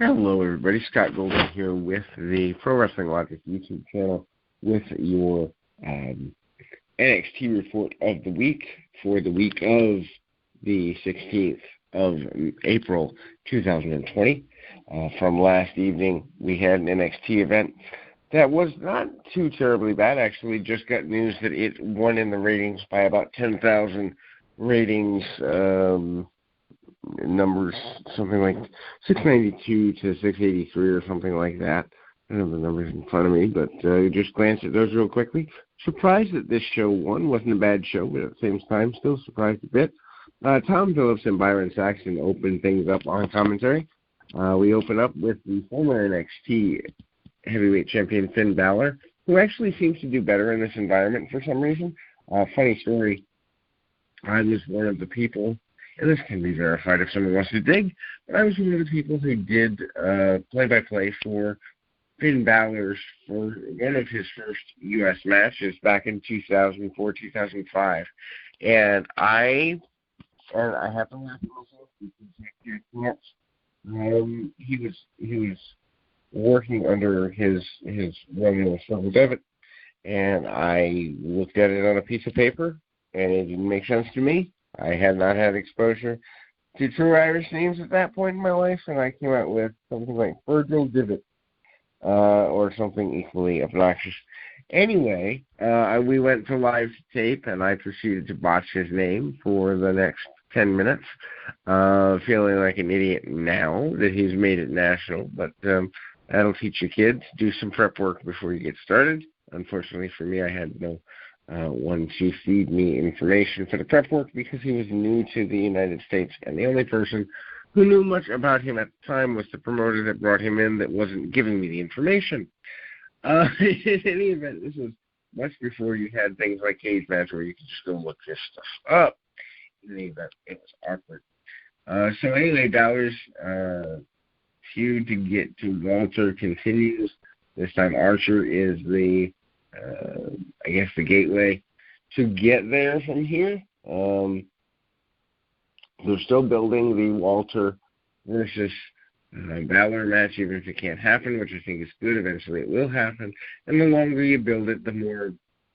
Hello, everybody. Scott Golden here with the Pro Wrestling Logic YouTube channel with your NXT report of the week for the week of the 16th of April 2020. From last evening, we had an NXT event that was not too terribly bad. Actually, just got news that it won in the ratings by about 10,000 ratings. Numbers, something like 692 to 683 or something like that. I don't have the numbers in front of me, but just glance at those real quickly. Surprised that this show won. Wasn't a bad show, but at the same time, still surprised a bit. Tom Phillips and Byron Saxton opened things up on commentary. We open up with the former NXT heavyweight champion Finn Balor, who actually seems to do better in this environment for some reason. Funny story, I was one of the people, and this can be verified if someone wants to dig, but I was one of the people who did play-by-play for Finn Balor's for one of his first U.S. matches back in 2004, 2005. And I have to laugh at myself because he was working under his Romeo Silver Debit, and I looked at it on a piece of paper, and it didn't make sense to me. I had not had exposure to true Irish names at that point in my life, and I came out with something like Virgil Divot, or something equally obnoxious. Anyway, we went to live tape, and I proceeded to botch his name for the next 10 minutes, feeling like an idiot now that he's made it national, but that'll teach you kids. Do some prep work before you get started. Unfortunately for me, I had no one to feed me information for the prep work because he was new to the United States, and the only person who knew much about him at the time was the promoter that brought him in that wasn't giving me the information. In any event, this was much before you had things like Cage Match where you could just go look this stuff up. In any event, it was awkward. So anyway, Balor's feud to get to Walter continues. This time Archer is the the gateway to get there from here. They're still building the Walter versus Balor match, even if it can't happen, which I think is good. Eventually it will happen. And the longer you build it, the more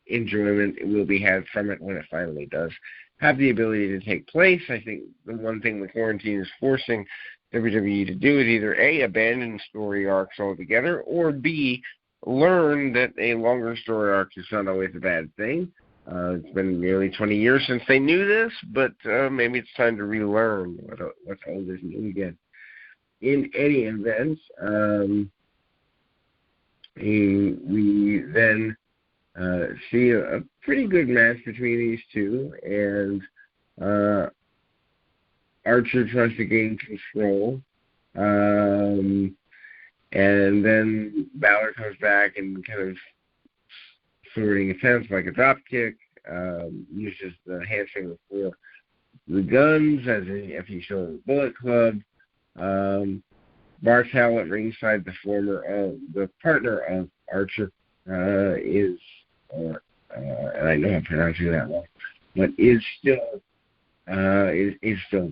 enjoyment it will be had from it when it finally does have the ability to take place. I think the one thing the quarantine is forcing WWE to do is either A, abandon story arcs altogether, or B, learn that a longer story arc is not always a bad thing. It's been nearly 20 years since they knew this, but maybe it's time to relearn what's old is new again. In any event, we then see a pretty good match between these two, and Archer tries to gain control. And then Balor comes back and kind of forwarding attempts like a drop kick, uses the hamstring for the guns as if he's showing the Bullet Club. Bartel at ringside, the partner of Archer, is, and I know I'm pronouncing that wrong, but is still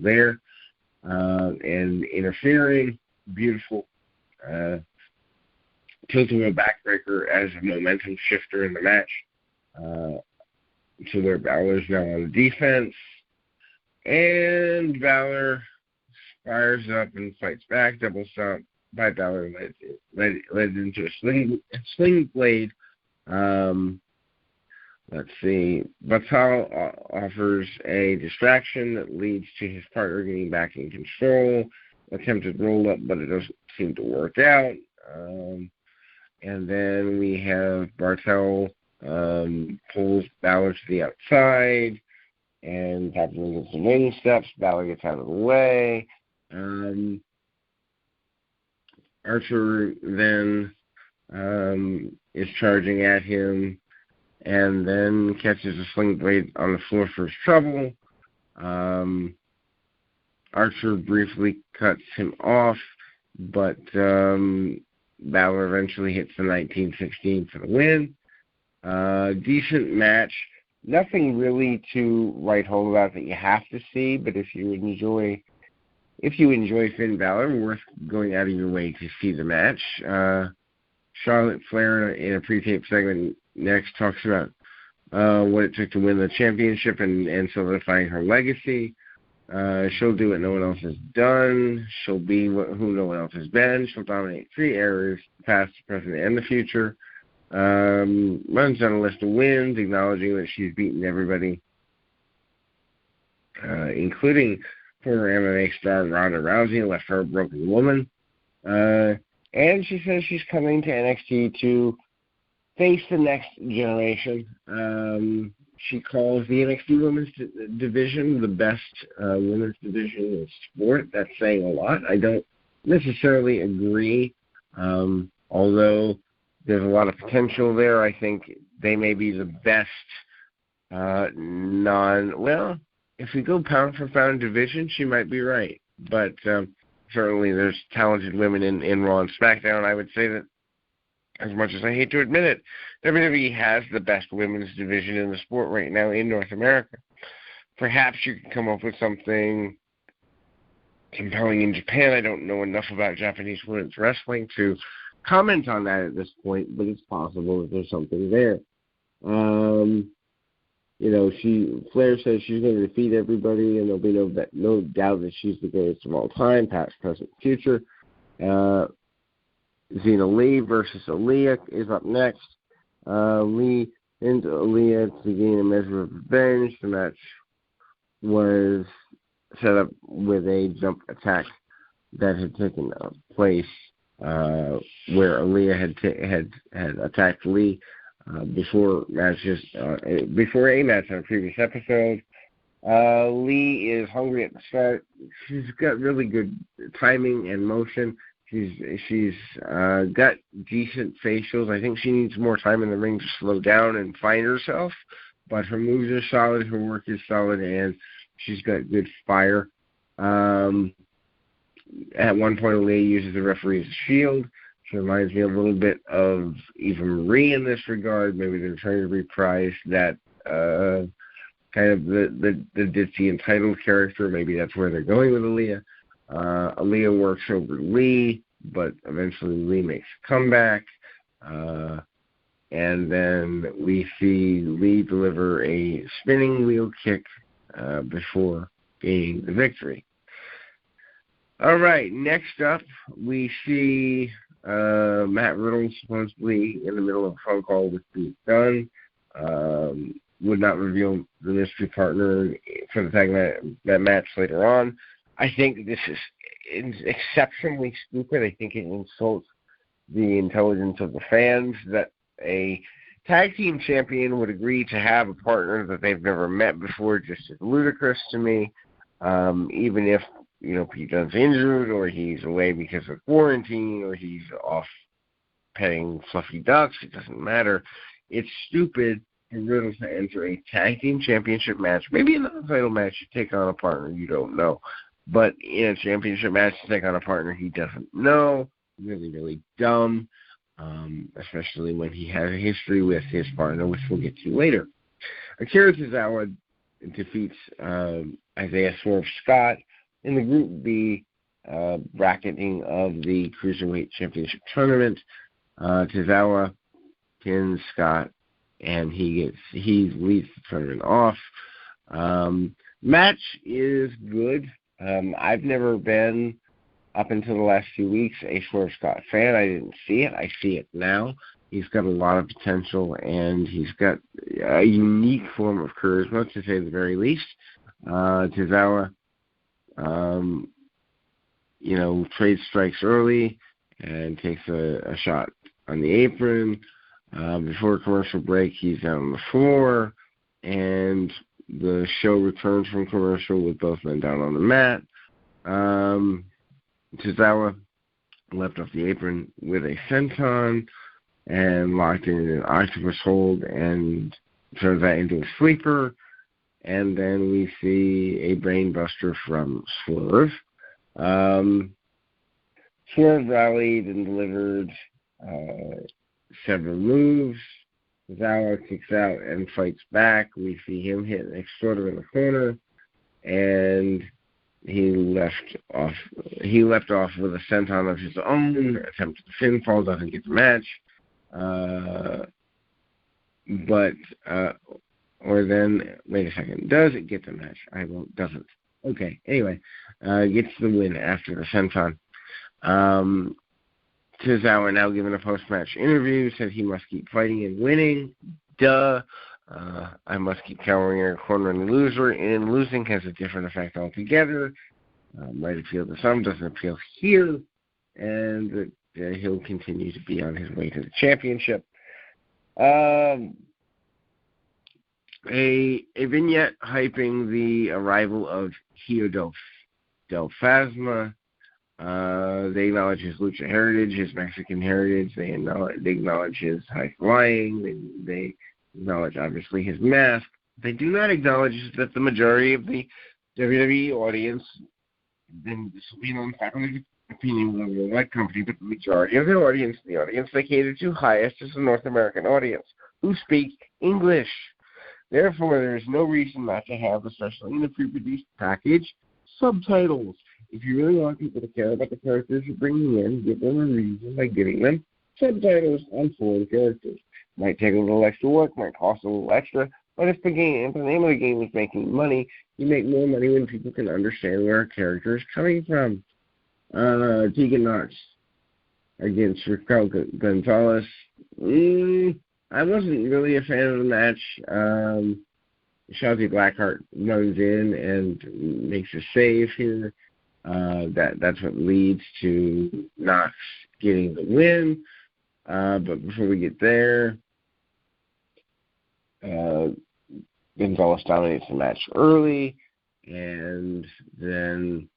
there and interfering. Beautiful. Tilt-a-wheel backbreaker as a momentum shifter in the match, to where Balor's now on the defense, and Balor fires up and fights back. Double stomp by Balor led into a sling blade. Let's see. Batal offers a distraction that leads to his partner getting back in control. Attempted roll-up, but it doesn't seem to work out. And then we have Bartel pulls Balor to the outside, and Papa gets some ring steps. Balor gets out of the way. Archer then is charging at him, and then catches a sling blade on the floor for his trouble. Archer briefly cuts him off, but Balor eventually hits the 1916 for the win. Decent match. Nothing really to write home about that you have to see, but if you enjoy if you enjoy Finn Balor, worth going out of your way to see the match. Charlotte Flair, in a pre-tape segment next, talks about what it took to win the championship and solidifying her legacy. She'll do what no one else has done. She'll be who no one else has been. She'll dominate 3 eras, past, present, and the future. Runs down a list of wins, acknowledging that she's beaten everybody, including former MMA star Ronda Rousey, left her a broken woman. And she says she's coming to NXT to face the next generation. She calls the NXT women's division the best women's division in sport. That's saying a lot. I don't necessarily agree, although there's a lot of potential there. I think they may be the best if we go pound for pound division, she might be right. But certainly there's talented women in Raw and SmackDown. I would say that, as much as I hate to admit it, WWE has the best women's division in the sport right now in North America. Perhaps you can come up with something compelling in Japan. I don't know enough about Japanese women's wrestling to comment on that at this point, but it's possible that there's something there. Flair says she's going to defeat everybody, and there'll be no doubt that she's the greatest of all time, past, present, future. Xena Lee versus Aaliyah is up next. Lee into Aaliyah to gain a measure of revenge. The match was set up with a jump attack that had taken place where Aaliyah had attacked Lee before a match on a previous episode. Lee is hungry at the start. She's got really good timing and motion. She's got decent facials. I think she needs more time in the ring to slow down and find herself. But her moves are solid, her work is solid, and she's got good fire. At one point, Aaliyah uses the referee as a shield. She reminds me a little bit of Eva Marie in this regard. Maybe they're trying to reprise that kind of the ditzy entitled character. Maybe that's where they're going with Aaliyah. Aaliyah works over Lee, but eventually Lee makes a comeback. And then we see Lee deliver a spinning wheel kick before gaining the victory. All right, next up we see Matt Riddle supposedly in the middle of a phone call with Pete Dunne. Would not reveal the mystery partner for the tag match later on. I think this is exceptionally stupid. I think it insults the intelligence of the fans that a tag team champion would agree to have a partner that they've never met before. Just is ludicrous to me. Even if Pete Dunne's injured, or he's away because of quarantine, or he's off petting fluffy ducks, it doesn't matter. It's stupid for Riddle to enter a tag team championship match, maybe another title match to take on a partner you don't know. But in a championship match to take on a partner he doesn't know, really, really dumb, especially when he has a history with his partner, which we'll get to later. Akira Tozawa defeats Isaiah Swerve Scott in the Group B bracketing of the Cruiserweight Championship Tournament. Tozawa pins Scott, and he leads the tournament off. Match is good. I've never been, up until the last few weeks, a Swerve Scott fan. I didn't see it. I see it now. He's got a lot of potential, and he's got a unique form of charisma, to say the very least. Tozawa, trade strikes early and takes a shot on the apron. Before a commercial break, he's down on the floor, and the show returns from commercial with both men down on the mat. Tozawa left off the apron with a senton and locked in an octopus hold and turns that into a sleeper. And then we see a brainbuster from Swerve. Swerve rallied and delivered several moves. Tozawa kicks out and fights back. We see him hit sort of in the corner. And he left off with a senton of his own, attempted the pinfall, doesn't get the match. Or then, wait a second, does it get the match? Doesn't. Okay, anyway, gets the win after the senton. Tozawa, now given a post-match interview, said he must keep fighting and winning. Duh. I must keep cowering in a corner and loser, and losing has a different effect altogether. Might appeal to some, doesn't appeal here, and he'll continue to be on his way to the championship. A vignette hyping the arrival of Hio del Phasma. They acknowledge his lucha heritage, his Mexican heritage. They acknowledge his high flying. They acknowledge, obviously, his mask. They do not acknowledge that the majority of the WWE audience, then this will be an unfathomable opinion of the white company, but the majority of the audience they cater to highest is the North American audience, who speak English. Therefore, there is no reason not to have, especially in the pre-produced package, subtitles. If you really want people to care about the characters you're bringing in, give them a reason by giving them subtitles on foreign characters. Might take a little extra work, might cost a little extra, but if the name of the game is making money, you make more money when people can understand where a character is coming from. Tegan Knox against Raquel Gonzalez. I wasn't really a fan of the match. Shotzi Blackheart runs in and makes a save here. That's what leads to Knox getting the win. But before we get there, Gonzalez dominates the match early, and then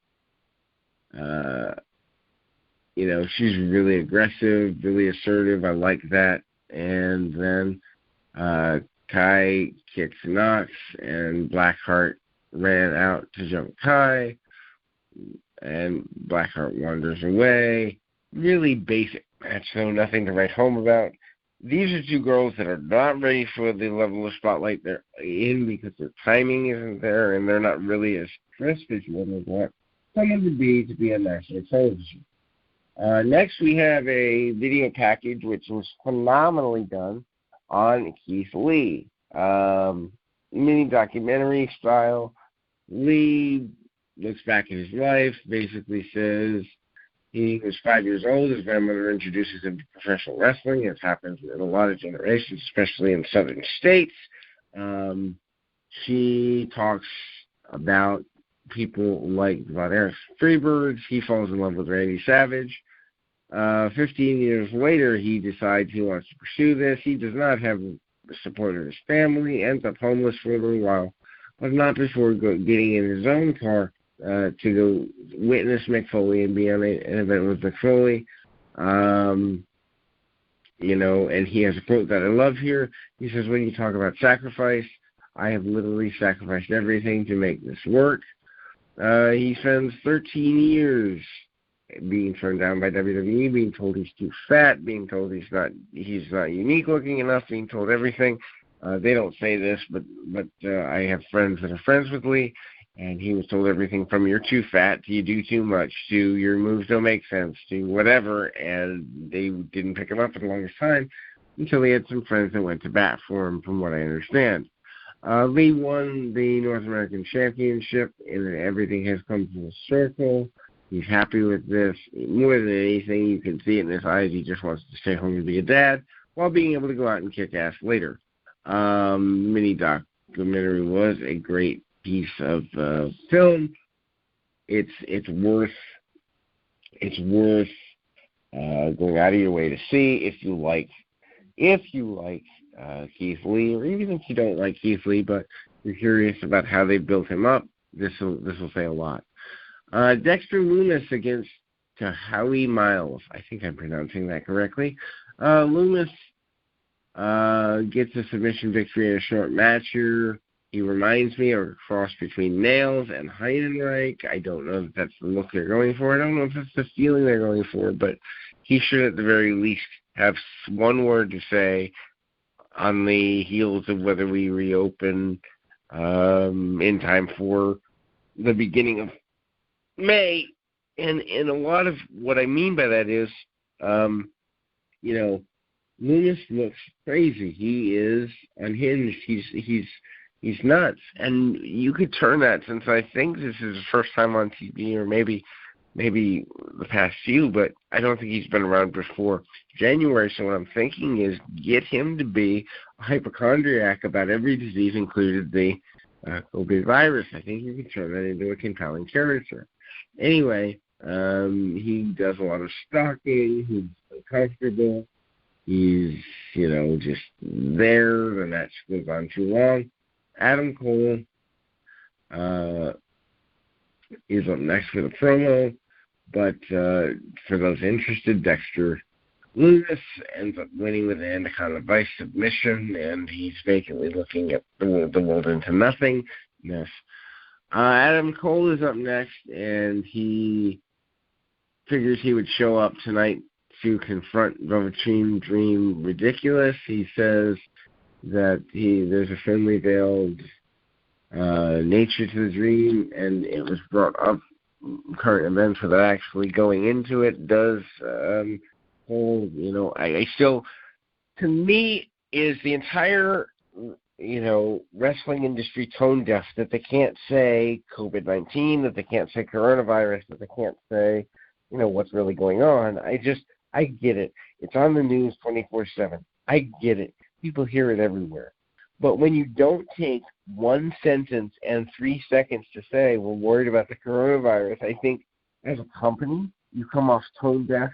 she's really aggressive, really assertive. I like that. And then Kai kicks Knox, and Blackheart ran out to jump Kai, and Blackheart wanders away. Really basic match, so nothing to write home about. These are two girls that are not ready for the level of spotlight they're in because their timing isn't there, and they're not really as crisp as you would want someone to be on national television. Next, we have a video package which was phenomenally done on Keith Lee. Mini documentary style. Lee looks back at his life, basically says he was 5 years old. His grandmother introduces him to professional wrestling. It happens in a lot of generations, especially in southern states. She talks about people like Von Freebirds. He falls in love with Randy Savage. 15 years later, he decides he wants to pursue this. He does not have the support of his family, ends up homeless for a little while, but not before getting in his own car to go witness Mick Foley and be on an event with Mick Foley. And he has a quote that I love here. He says, when you talk about sacrifice, I have literally sacrificed everything to make this work. He spends 13 years being turned down by WWE, being told he's too fat, being told he's not unique looking enough, being told everything. They don't say this, but I have friends that are friends with Lee, and he was told everything from you're too fat to you do too much to your moves don't make sense to whatever, and they didn't pick him up for the longest time until he had some friends that went to bat for him, from what I understand. Lee won the North American Championship, and everything has come full circle. He's happy with this. More than anything, you can see it in his eyes. He just wants to stay home and be a dad while being able to go out and kick ass later. Mini documentary was a great piece of film. It's worth going out of your way to see if you like Keith Lee, or even if you don't like Keith Lee, but you're curious about how they built him up. This will say a lot. Dexter Lumis against Howie Miles. I think I'm pronouncing that correctly. Lumis gets a submission victory in a short match here. He reminds me of a cross between Nails and Heidenreich. I don't know if that's the look they're going for. I don't know if that's the feeling they're going for, but he should at the very least have one word to say on the heels of whether we reopen in time for the beginning of may, and a lot of what I mean by that is, you know, Loomis looks crazy. He is unhinged. He's nuts. And you could turn that, since I think this is his first time on TV, or maybe the past few, but I don't think he's been around before January. So what I'm thinking is get him to be a hypochondriac about every disease, included the COVID virus. I think you can turn that into a compelling character. Anyway, he does a lot of stalking. He's uncomfortable. He's, just there. The match goes on too long. Adam Cole is up next for the promo, but for those interested, Dexter Loomis ends up winning with an Anaconda Vice submission, and he's vacantly looking at the world into nothingness. Adam Cole is up next, and he figures he would show up tonight to confront Velveteen Dream Ridiculous. He says that there's a thinly veiled nature to the dream, and it was brought up current events without actually going into it. Does Cole, I still, to me, is the entire wrestling industry tone deaf, that they can't say COVID-19, that they can't say coronavirus, that they can't say what's really going on. I get it. It's on the news 24/7. I get it. People hear it everywhere. But when you don't take 1 sentence and 3 seconds to say we're worried about the coronavirus, I think as a company you come off tone deaf,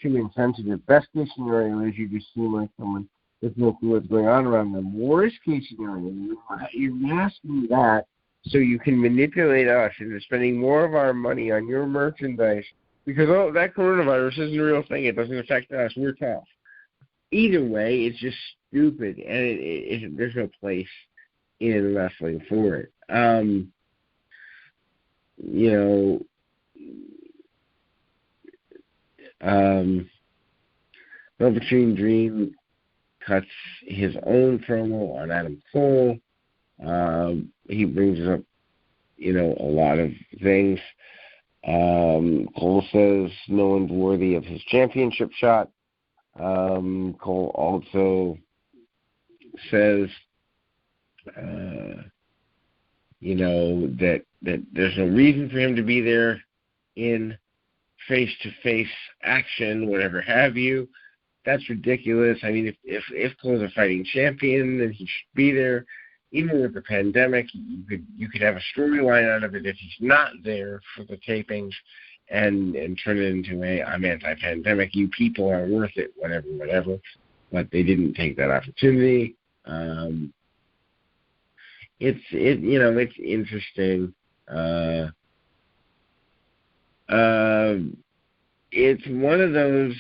too insensitive. Best case scenario is you just seem like someone that's no clue what's going on around them. Worst case scenario, you're asking that so you can manipulate us into spending more of our money on your merchandise because, that coronavirus isn't a real thing. It doesn't affect us. We're tough. Either way, it's just stupid, and there's no place in wrestling for it. Velveteen Dream cuts his own promo on Adam Cole. He brings up, a lot of things. Cole says no one's worthy of his championship shot. Cole also says, that there's no reason for him to be there in face-to-face action, whatever have you. That's ridiculous. I mean, if Cole's a fighting champion, then he should be there. Even with the pandemic, you could have a storyline out of it if he's not there for the tapings, and turn it into I'm anti-pandemic, you people are worth it, whatever. But they didn't take that opportunity. It's interesting. It's one of those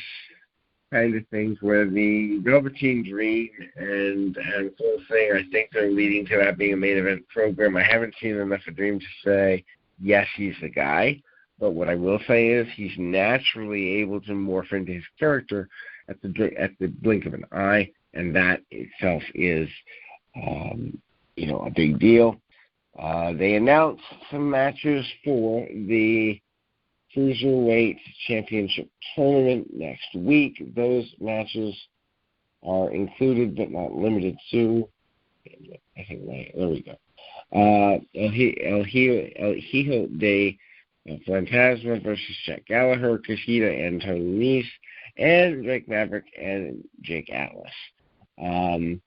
kind of things where the Velveteen Dream and Cole thing, I think they're leading to that being a main event program. I haven't seen enough of Dream to say, yes, he's the guy. But what I will say is he's naturally able to morph into his character at the blink of an eye, and that itself is, a big deal. They announced some matches for the Cruiserweight Championship Tournament next week. Those matches are included but not limited to, I think, there we go. El Hijo de Fantasma versus Jack Gallagher, Kushida and Tony Nese, and Drake Maverick and Jake Atlas. They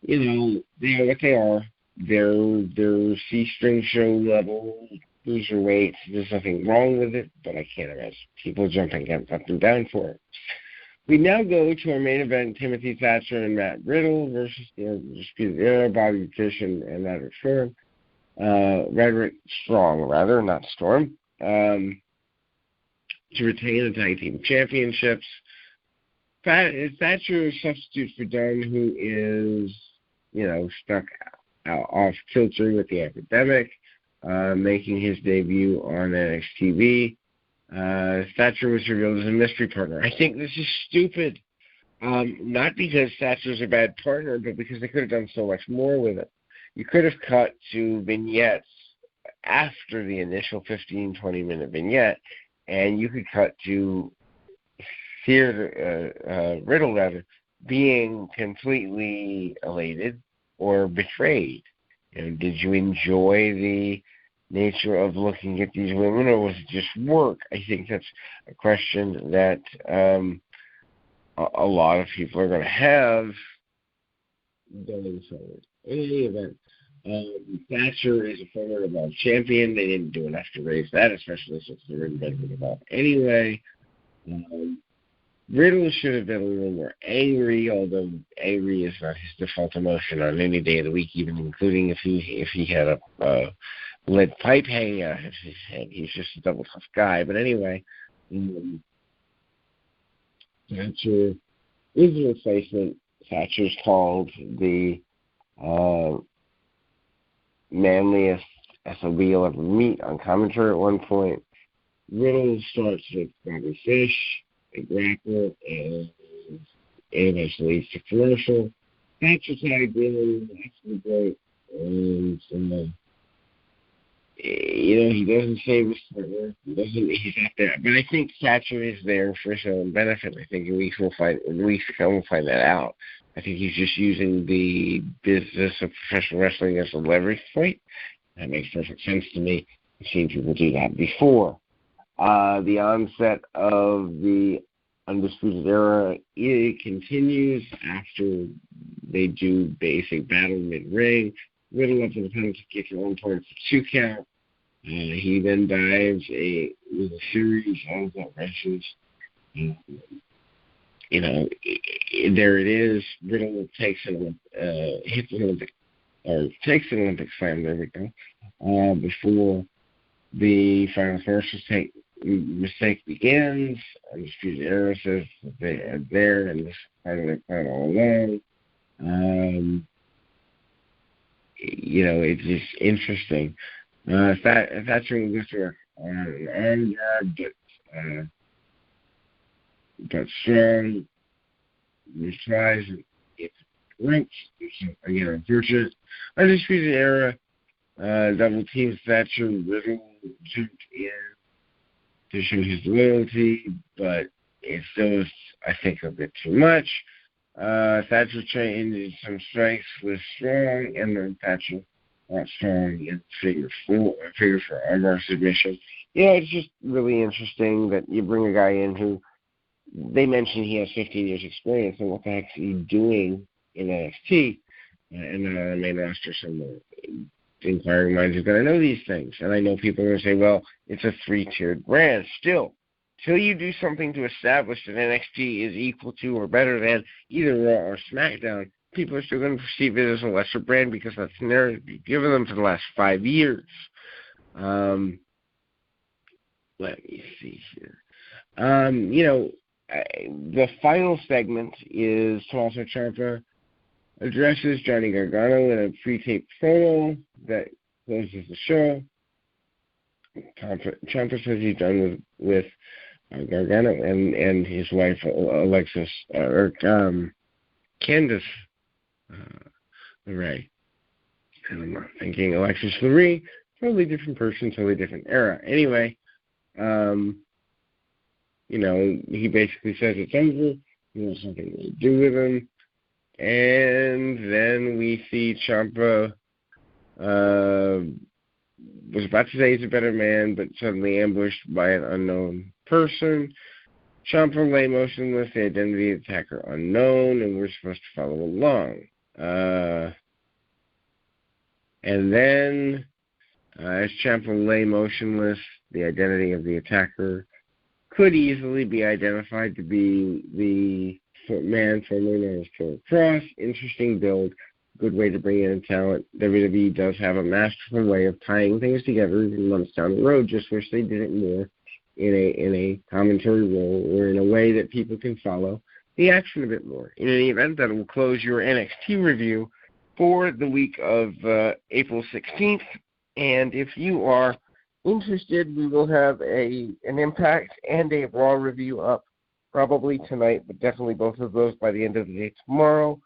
are what they are. They're C-string show level cruiserweights. There's nothing wrong with it, but I can't imagine people jumping up and down for it. We now go to our main event, Timothy Thatcher and Matt Riddle versus the Disputed Era, Bobby Fish and Roderick Strong. Roderick Strong, not Storm. To retain the tag team championships. Thatcher is substitute for Dunn, who is, stuck off kilter with the epidemic, making his debut on NXT TV. Thatcher was revealed as a mystery partner. I think this is stupid. Not because Thatcher's a bad partner, but because they could have done so much more with it. You could have cut to vignettes after the initial 15, 20-minute vignette, and you could cut to Riddle being completely elated or betrayed. Did you enjoy the nature of looking at these women, or was it just work? I think that's a question that a lot of people are going to have going forward. In any event, Thatcher is a former Evolve champion. They didn't do enough to raise that, especially since they're in bed with Evolve anyway. Riddle should have been a little more angry, although angry is not his default emotion on any day of the week, even including if he had a lead pipe hanging out of his head. He's just a double tough guy. But anyway, Thatcher is a replacement. Thatcher's called the manliest SOB you'll ever meet on commentary at one point. Riddle starts with Bobby Fish, a grapple, and eventually leads to commercial. Thatcher's tagged in, actually great, and he doesn't save his partner. He's not there. But I think Thatcher is there for his own benefit. I think in weeks to come we'll find that out. I think he's just using the business of professional wrestling as a leverage point. That makes perfect sense to me. I've seen people do that before. The onset of the Undisputed Era, it continues after they do basic battle mid-ring. Riddle up to the penalty kick at one point for 2 count. He then dives with a series of wrenches. There it is. Riddle takes an Olympic slam. There we go. Before the final commercial mistake begins, Undisputed Era says that they are there, and this part of their plan all along. It's just interesting. Thatcher will go through an arm guard, but strong. He tries and gets linked. Again, unfortunate. Undisputed Era double teams Thatcher. Riddle jumped in to show his loyalty, but it still is, I think, a bit too much. Thatcher changed some strikes with strong, and then Thatcher got strong in figure for armbar submission. It's just really interesting that you bring a guy in who they mentioned he has 15 years experience, and what the heck is he doing in NXT and then on the main roster somewhere. Inquiring minds are going to know these things, and I know people are going to say, well, it's a 3-tiered brand. Still, till you do something to establish that NXT is equal to or better than either Raw or SmackDown, people are still going to perceive it as a lesser brand because that's the narrative you've given them for the last 5 years. Let me see here. The final segment is Tommaso Ciampa addresses Johnny Gargano in a pre-taped promo that closes the show. Ciampa says he's done with Gargano and his wife Candice LeRae. And I'm not thinking Alexis LeRae, totally different person, totally different era. Anyway, he basically says it's over. He wants something to do with him. And then we see Ciampa was about to say he's a better man, but suddenly ambushed by an unknown person. Ciampa lay motionless, the identity of the attacker unknown, and we're supposed to follow along. And then, as Ciampa lay motionless, the identity of the attacker could easily be identified to be the man formerly known as Killer Cross. Interesting build. Good way to bring in talent. WWE does have a masterful way of tying things together even months down the road. Just wish they did it more in a commentary role or in a way that people can follow the action a bit more. In any event, that will close your NXT review for the week of April 16th. And if you are interested, we will have an Impact and a Raw review up probably tonight, but definitely both of those by the end of the day tomorrow.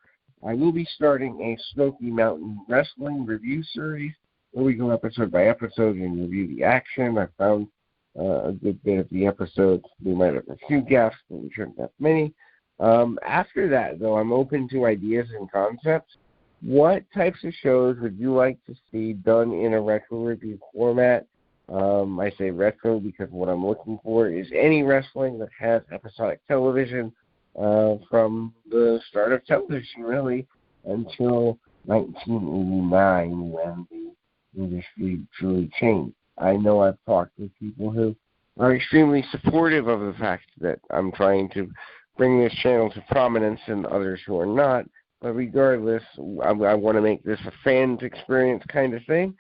I will be starting a Smoky Mountain Wrestling review series where we go episode by episode and review the action. I found a good bit of the episodes. We might have a few gaps, but we shouldn't have many. After that, though, I'm open to ideas and concepts. What types of shows would you like to see done in a retro review format? I say retro because what I'm looking for is any wrestling that has episodic television from the start of television, really, until 1989 when the industry truly changed. I know I've talked with people who are extremely supportive of the fact that I'm trying to bring this channel to prominence and others who are not. But regardless, I want to make this a fans experience kind of thing.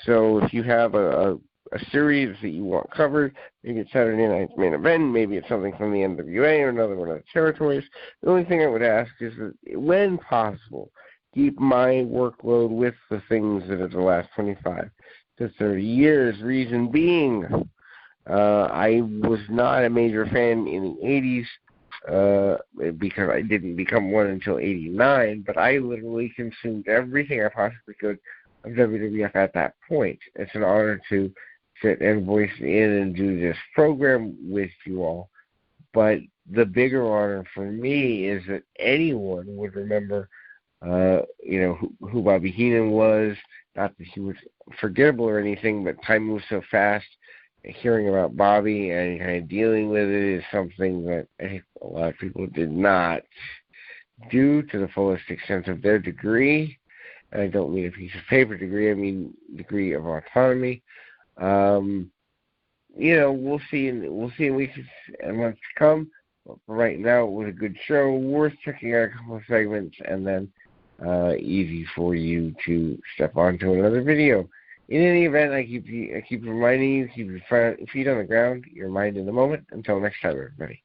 So if you have a series that you want covered, maybe it's Saturday Night's Main Event, maybe it's something from the NWA or another one of the territories, the only thing I would ask is that when possible, keep my workload with the things that are the last 25 to 30 years. Reason being, I was not a major fan in the 80s. Because I didn't become one until 89, but I literally consumed everything I possibly could of WWF at that point. It's an honor to sit and voice in and do this program with you all, but the bigger honor for me is that anyone would remember, who Bobby Heenan was. Not that he was forgettable or anything, but time moves so fast. Hearing about Bobby and kind of dealing with it is something that a lot of people did not do to the fullest extent of their degree. And I don't mean a piece of paper degree, I mean degree of autonomy. We'll see in weeks and months to come. But for right now, it was a good show, worth checking out a couple of segments, and then easy for you to step onto another video. In any event, I keep reminding you, keep your feet on the ground, your mind in the moment. Until next time, everybody.